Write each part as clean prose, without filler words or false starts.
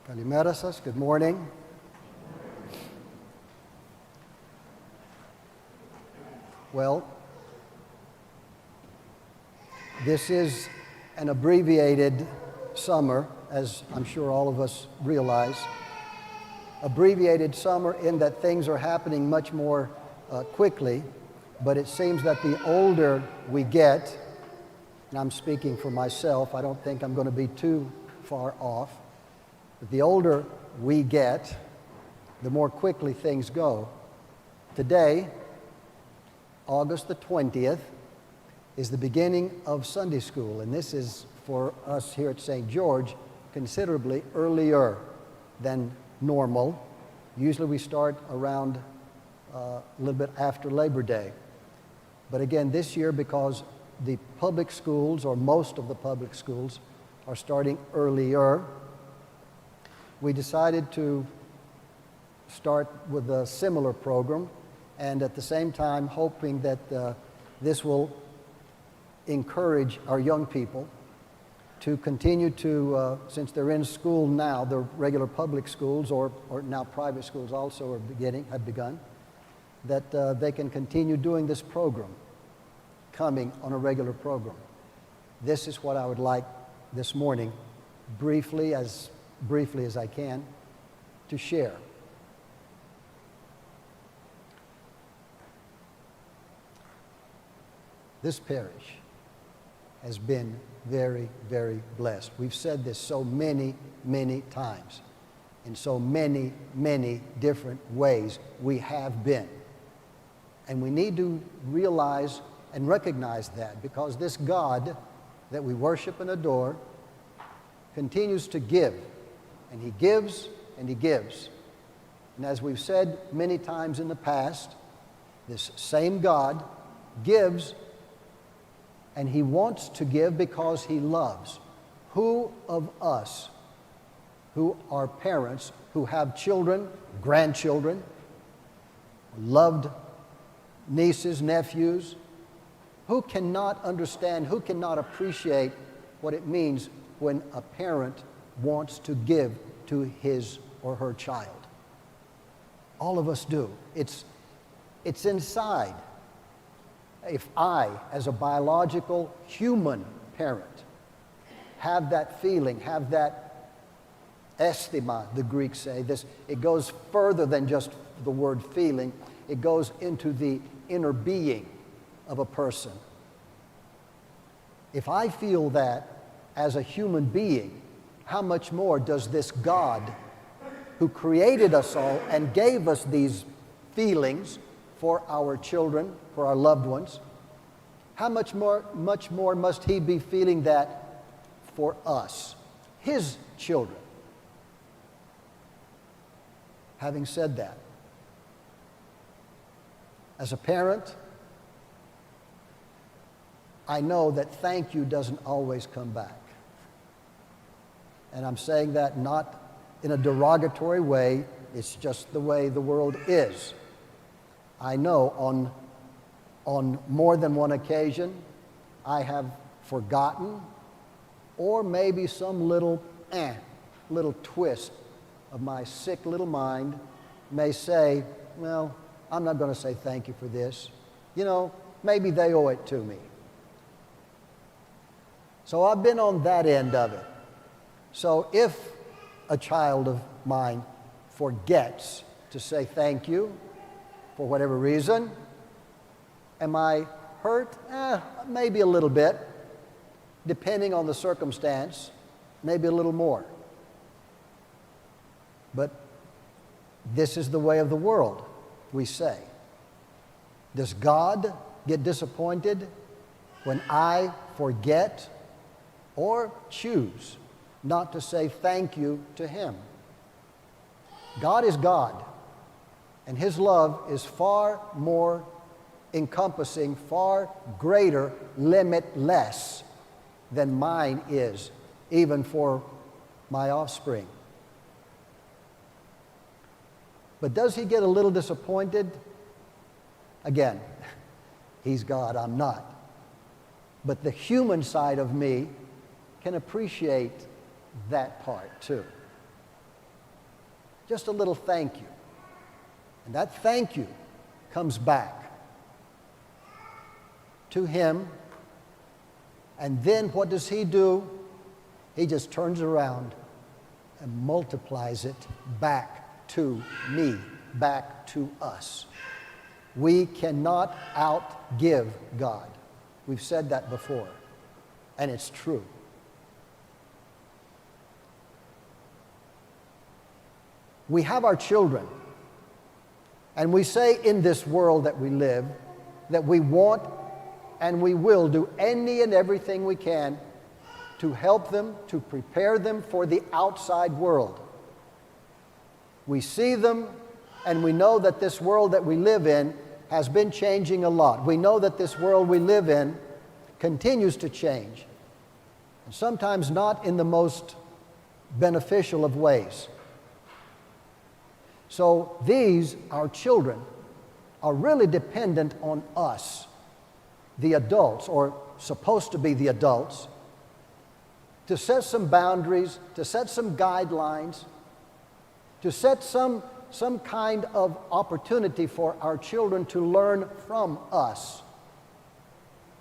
Kalimerasas, good morning. Well, this is an abbreviated summer, as I'm sure all of us realize. Abbreviated summer in that things are happening much more quickly, but it seems that the older we get, and I'm speaking for myself, I don't think I'm going to be too far off, but the older we get, the more quickly things go. Today, August the 20th, is the beginning of Sunday school, and this is, for us here at St. George, considerably earlier than normal. Usually we start around a little bit after Labor Day. But again, this year, because the public schools, or most of the public schools, are starting earlier, we decided to start with a similar program, and at the same time hoping that this will encourage our young people to continue to, since they're in school now, the regular public schools, or now private schools also have begun, that they can continue doing this program, coming on a regular program. This is what I would like this morning, briefly as I can, to share. This parish has been very, very blessed. We've said this so many, many times. In so many, many different ways we have been. And we need to realize and recognize that, because this God that we worship and adore continues to give. And He gives and He gives. And as we've said many times in the past, this same God gives, and He wants to give because He loves. Who of us who are parents, who have children, grandchildren, loved nieces, nephews, who cannot understand, who cannot appreciate what it means when a parent wants to give to his or her child? All of us do. It's inside. If I, as a biological human parent, have that feeling, have that estima, the Greeks say, it goes further than just the word feeling. It goes into the inner being of a person. If I feel that as a human being, how much more does this God, who created us all and gave us these feelings for our children, for our loved ones, how much more must He be feeling that for us, His children? Having said that, as a parent, I know that thank you doesn't always come back. And I'm saying that not in a derogatory way, it's just the way the world is. I know on more than one occasion, I have forgotten, or maybe some little twist of my sick little mind may say, well, I'm not going to say thank you for this. You know, maybe they owe it to me. So I've been on that end of it. So if a child of mine forgets to say thank you for whatever reason, am I hurt? Maybe a little bit, depending on the circumstance, maybe a little more. But this is the way of the world, we say. Does God get disappointed when I forget or choose not to say thank you to Him? God is God, and His love is far more encompassing, far greater, limitless than mine is, even for my offspring. But does He get a little disappointed? Again, He's God, I'm not. But the human side of me can appreciate that part too. Just a little thank you. And that thank you comes back to him. And then what does he do? He just turns around and multiplies it back to me, back to us. We cannot outgive God. We've said that before, and it's true. We have our children, and we say in this world that we live that we want and we will do any and everything we can to help them, to prepare them for the outside world. We see them, and we know that this world that we live in has been changing a lot. We know that this world we live in continues to change, and sometimes not in the most beneficial of ways. So these, our children, are really dependent on us, the adults, or supposed to be the adults, to set some boundaries, to set some guidelines, to set some kind of opportunity for our children to learn from us,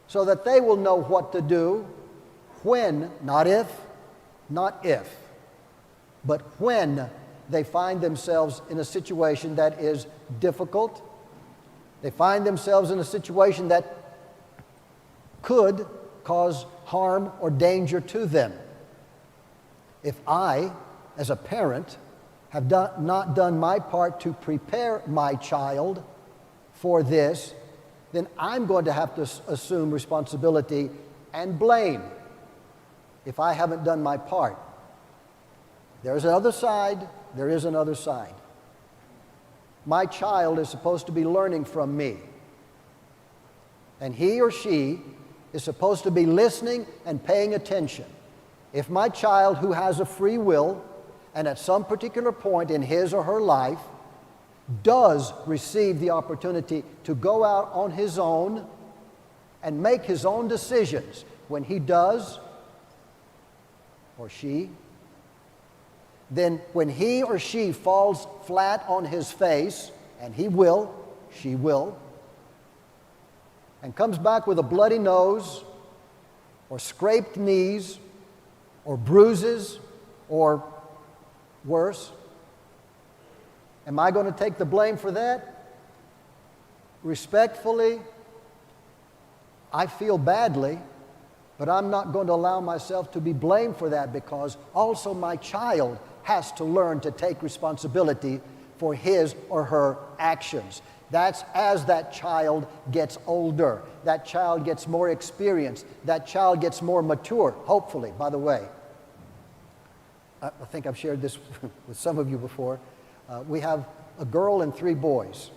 so that they will know what to do when, not if, but when they find themselves in a situation that is difficult. They find themselves in a situation that could cause harm or danger to them. If I, as a parent, have not done my part to prepare my child for this, then I'm going to have to assume responsibility and blame if I haven't done my part. There's another side. There is another side. My child is supposed to be learning from me, and he or she is supposed to be listening and paying attention. If my child, who has a free will, and at some particular point in his or her life does receive the opportunity to go out on his own and make his own decisions, when he does, or she, then when he or she falls flat on his face, and he will, she will, and comes back with a bloody nose, or scraped knees, or bruises, or worse, am I going to take the blame for that? Respectfully, I feel badly, but I'm not going to allow myself to be blamed for that, because also my child has to learn to take responsibility for his or her actions. That's as that child gets older, that child gets more experienced, that child gets more mature, hopefully, by the way. I think I've shared this with some of you before. We have a girl and 3 boys.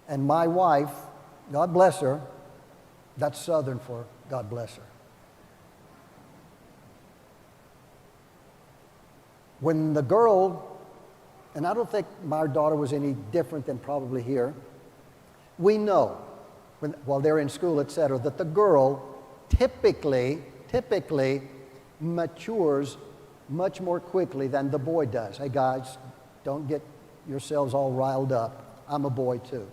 And my wife, God bless her, that's Southern for God bless her. When the girl, and I don't think my daughter was any different than probably here, we know, while they're in school, etc., that the girl typically matures much more quickly than the boy does. Hey guys, don't get yourselves all riled up. I'm a boy too.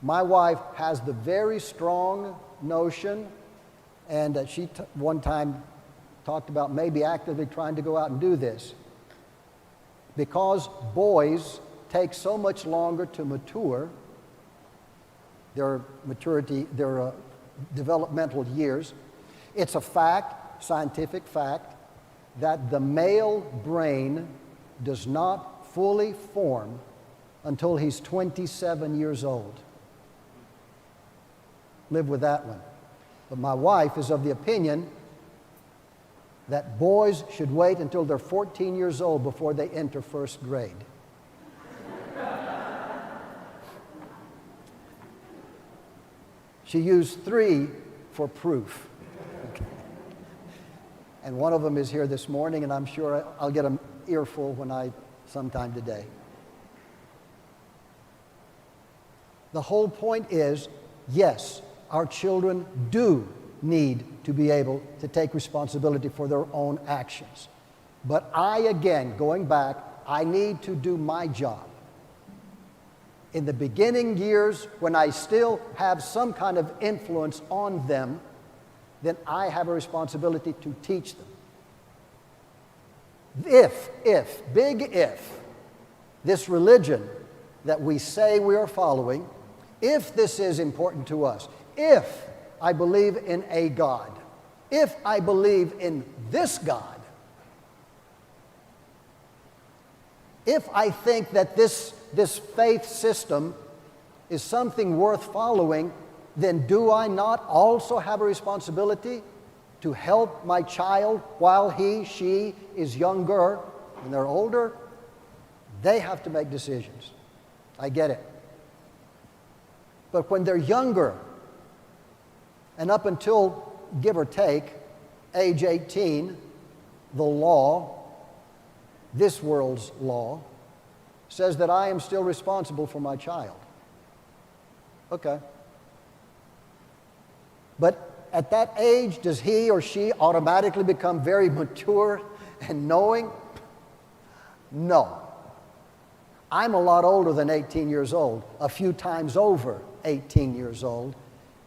My wife has the very strong notion, and she one time talked about maybe actively trying to go out and do this. Because boys take so much longer to mature, their developmental years, it's a fact, scientific fact, that the male brain does not fully form until he's 27 years old. Live with that one. But my wife is of the opinion that boys should wait until they're 14 years old before they enter first grade. She used 3 for proof. And one of them is here this morning, and I'm sure I'll get an earful sometime today. The whole point is, yes, our children do need to be able to take responsibility for their own actions. But again, going back, I need to do my job. In the beginning years, when I still have some kind of influence on them, then I have a responsibility to teach them. Big if, this religion that we say we are following, if this is important to us, if I believe in a God, if I believe in this God, if I think that this faith system is something worth following, then do I not also have a responsibility to help my child while she is younger? When they're older, they have to make decisions. I get it. But when they're younger, and up until, give or take, age 18, the law, this world's law, says that I am still responsible for my child. Okay. But at that age, does he or she automatically become very mature and knowing? No. I'm a lot older than 18 years old, a few times over 18 years old,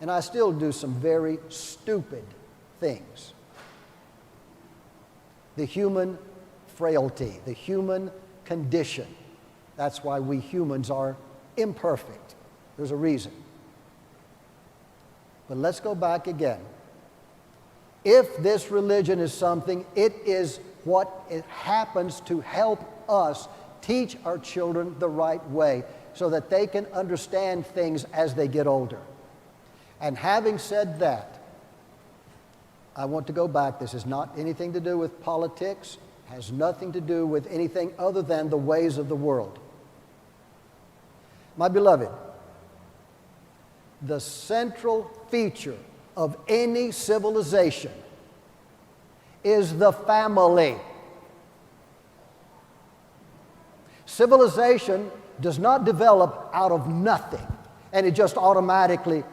and I still do some very stupid things. The human frailty, the human condition. That's why we humans are imperfect. There's a reason. But let's go back again. If this religion is something, it is what it happens to help us teach our children the right way so that they can understand things as they get older. And having said that, I want to go back. This has not anything to do with politics, has nothing to do with anything other than the ways of the world. My beloved, the central feature of any civilization is the family. Civilization does not develop out of nothing, and it just automatically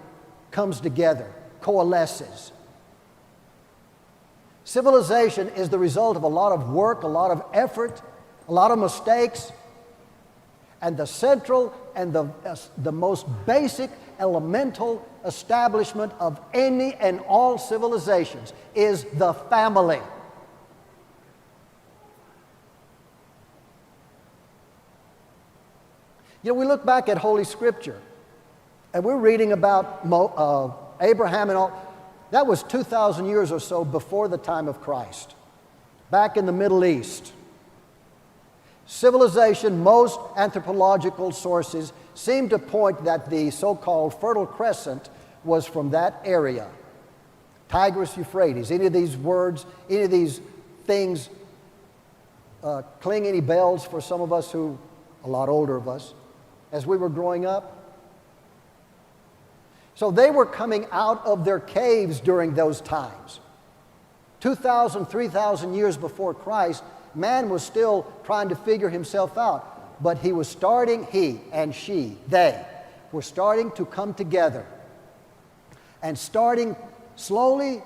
comes together, coalesces. Civilization is the result of a lot of work, a lot of effort, a lot of mistakes, and the central and the most basic elemental establishment of any and all civilizations is the family. You know, we look back at Holy Scripture, and we're reading about Abraham and all. That was 2,000 years or so before the time of Christ, back in the Middle East. Civilization, most anthropological sources seem to point that the so-called Fertile Crescent was from that area. Tigris, Euphrates, any of these words, any of these things cling any bells for some of us who, a lot older of us, as we were growing up? So they were coming out of their caves during those times. 2,000, 3,000 years before Christ, man was still trying to figure himself out. But he and she, they were starting to come together and starting slowly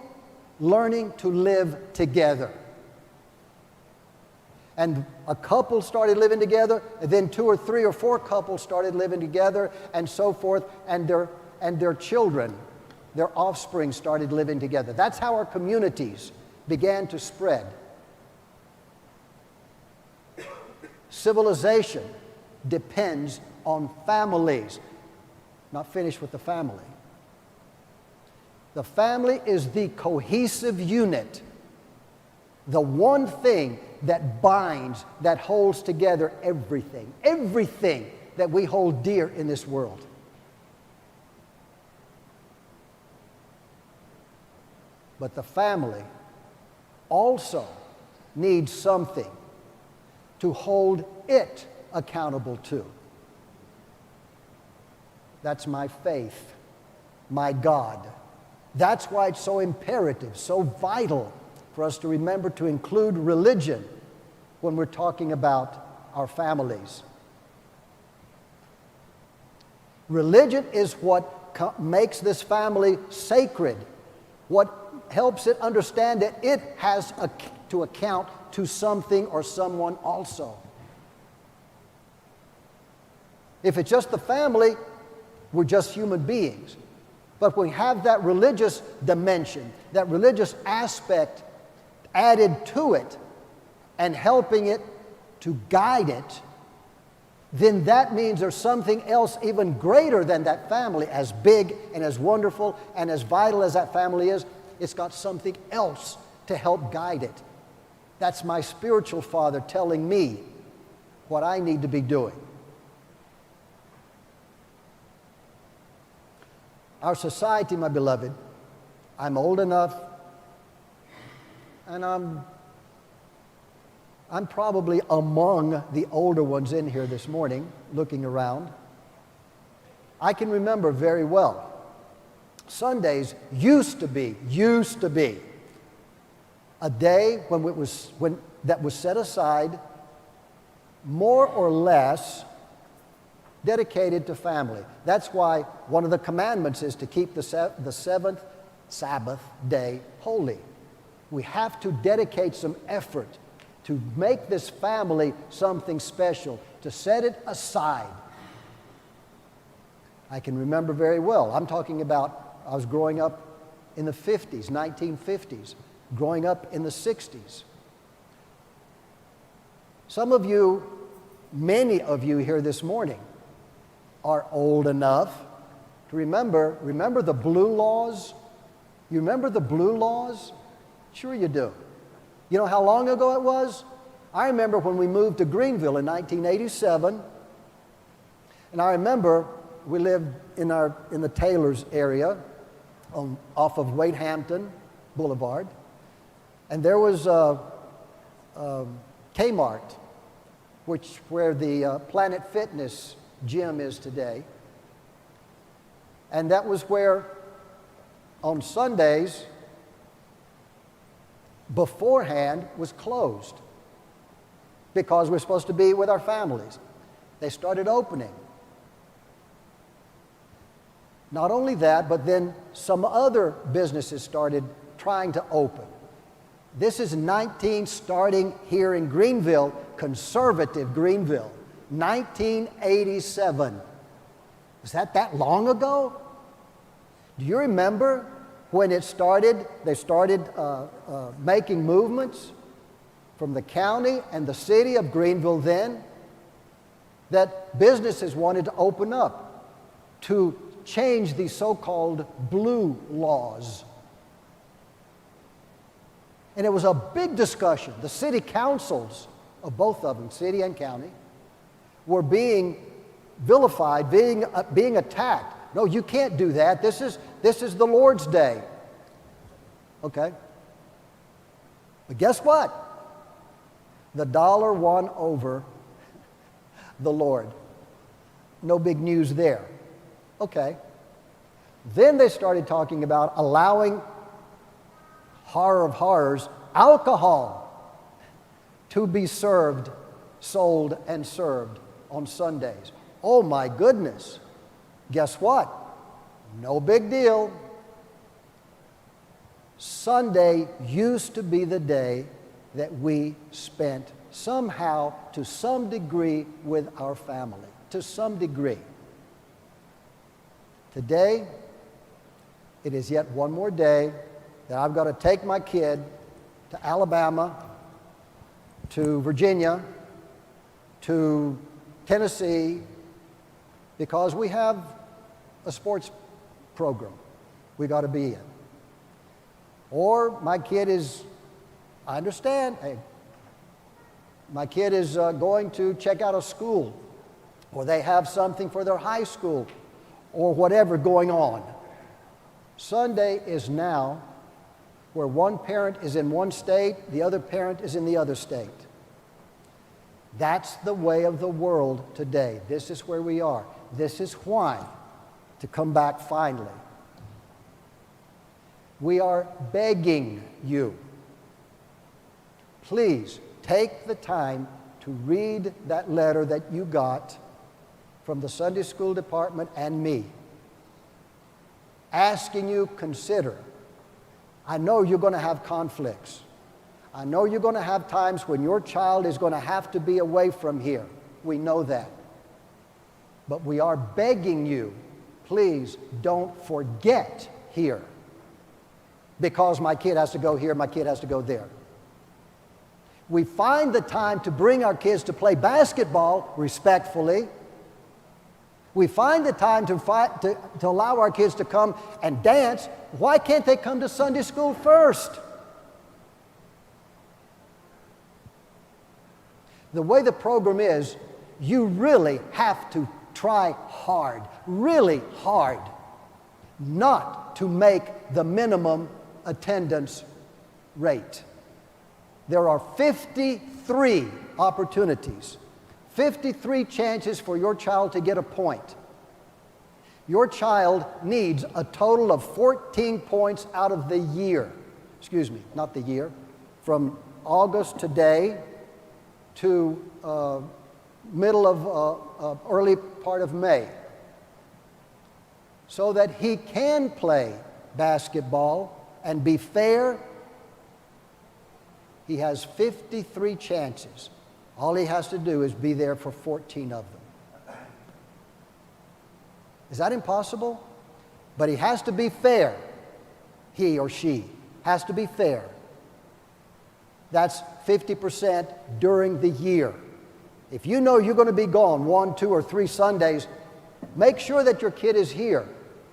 learning to live together. And a couple started living together, and then 2 or 3 or 4 couples started living together, and so forth, and their children, their offspring started living together. That's how our communities began to spread. Civilization depends on families. Not finished with the family. The family is the cohesive unit, the one thing that binds, that holds together everything that we hold dear in this world. But the family also needs something to hold it accountable to. That's my faith, my God. That's why it's so imperative, so vital for us to remember to include religion when we're talking about our families. Religion is what makes this family sacred, what helps it understand that it has to account to something or someone also. If it's just the family, we're just human beings. But when we have that religious dimension, that religious aspect added to it and helping it to guide it, then that means there's something else even greater than that family. As big and as wonderful and as vital as that family is, it's got something else to help guide it. That's my spiritual father telling me what I need to be doing. Our society, my beloved, I'm old enough, and I'm probably among the older ones in here this morning, looking around. I can remember very well, Sundays used to be a day that was set aside more or less dedicated to family. That's why one of the commandments is to keep the seventh Sabbath day holy. We have to dedicate some effort to make this family something special, to set it aside. I can remember very well. I'm talking about, I was growing up in the 50s, 1950s, growing up in the 60s. Some of you, many of you here this morning, are old enough to remember the blue laws? You remember the blue laws? Sure you do. You know how long ago it was? I remember when we moved to Greenville in 1987, and I remember we lived in the Taylor's area off of Wade Hampton Boulevard, and there was Kmart, where the Planet Fitness gym is today. And that was where on Sundays beforehand was closed because we're supposed to be with our families. They started opening. Not only that, but then some other businesses started trying to open. This is starting here in Greenville, conservative Greenville, 1987. Was that long ago? Do you remember when it started? They started making movements from the county and the city of Greenville then that businesses wanted to open up to change the so-called blue laws. And it was a big discussion. The city councils of both of them, city and county, were being vilified, being attacked. No, you can't do that. This is the Lord's day. Okay. But guess what? The dollar won over the Lord. No big news there. Okay. Then they started talking about allowing, horror of horrors, alcohol to be sold and served on Sundays. Oh my goodness. Guess what? No big deal. Sunday used to be the day that we spent somehow, to some degree, with our family. To some degree. Today, it is yet one more day that I've got to take my kid to Alabama, to Virginia, to Tennessee, because we have a sports program we got to be in. Or my kid is, I understand, hey, my kid is going to check out a school, or they have something for their high school, or whatever going on. Sunday is now where one parent is in one state, the other parent is in the other state. That's the way of the world today. This is where we are. This is why, to come back finally, we are begging you, please take the time to read that letter that you got from the Sunday school department and me, asking you consider. I know you're going to have conflicts. I know you're going to have times when your child is going to have to be away from here. We know that. But we are begging you, please don't forget here. Because my kid has to go here, my kid has to go there. We find the time to bring our kids to play basketball respectfully. We find the time to allow our kids to come and dance. Why can't they come to Sunday school first? The way the program is, you really have to try hard, really hard, not to make the minimum attendance rate. There are 53 opportunities, 53 chances for your child to get a point. Your child needs a total of 14 points out of the year. Excuse me, not the year. From August today to middle of early part of May, so that he can play basketball and be fair. He has 53 chances. All he has to do is be there for 14 of them. Is that impossible? But he has to be fair. He or she has to be fair. That's 50% during the year. If you know you're going to be gone 1, 2, or 3 Sundays, make sure that your kid is here.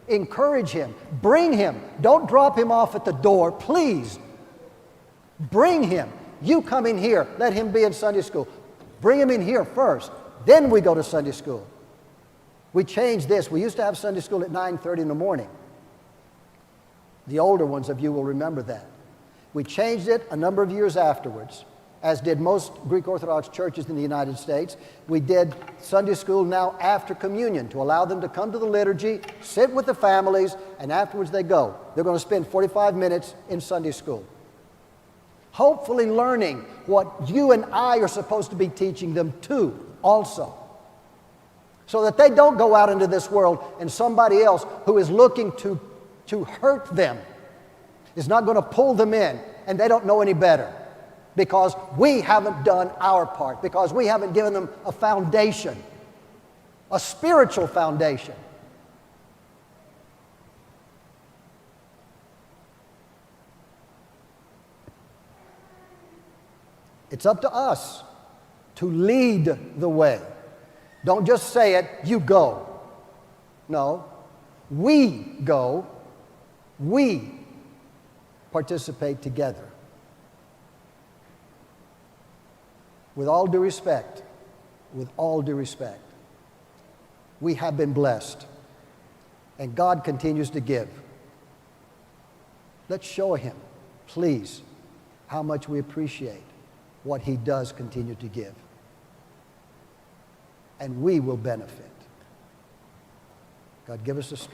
Encourage him. Bring him. Don't drop him off at the door, please. Bring him. You come in here. Let him be in Sunday school. Bring him in here first. Then we go to Sunday school. We changed this. We used to have Sunday school at 9:30 in the morning. The older ones of you will remember that. We changed it a number of years afterwards, as did most Greek Orthodox churches in the United States. We did Sunday school now after communion to allow them to come to the liturgy, sit with the families, and afterwards they go. They're going to spend 45 minutes in Sunday school, hopefully learning what you and I are supposed to be teaching them too also, so that they don't go out into this world and somebody else who is looking to hurt them is not going to pull them in, and they don't know any better because we haven't done our part, because we haven't given them a foundation, a spiritual foundation. It's up to us to lead the way. Don't just say it, you go. No, we go. We participate together. With all due respect, we have been blessed, and God continues to give. Let's show Him, please, how much we appreciate what He does continue to give. And we will benefit. God, give us the strength.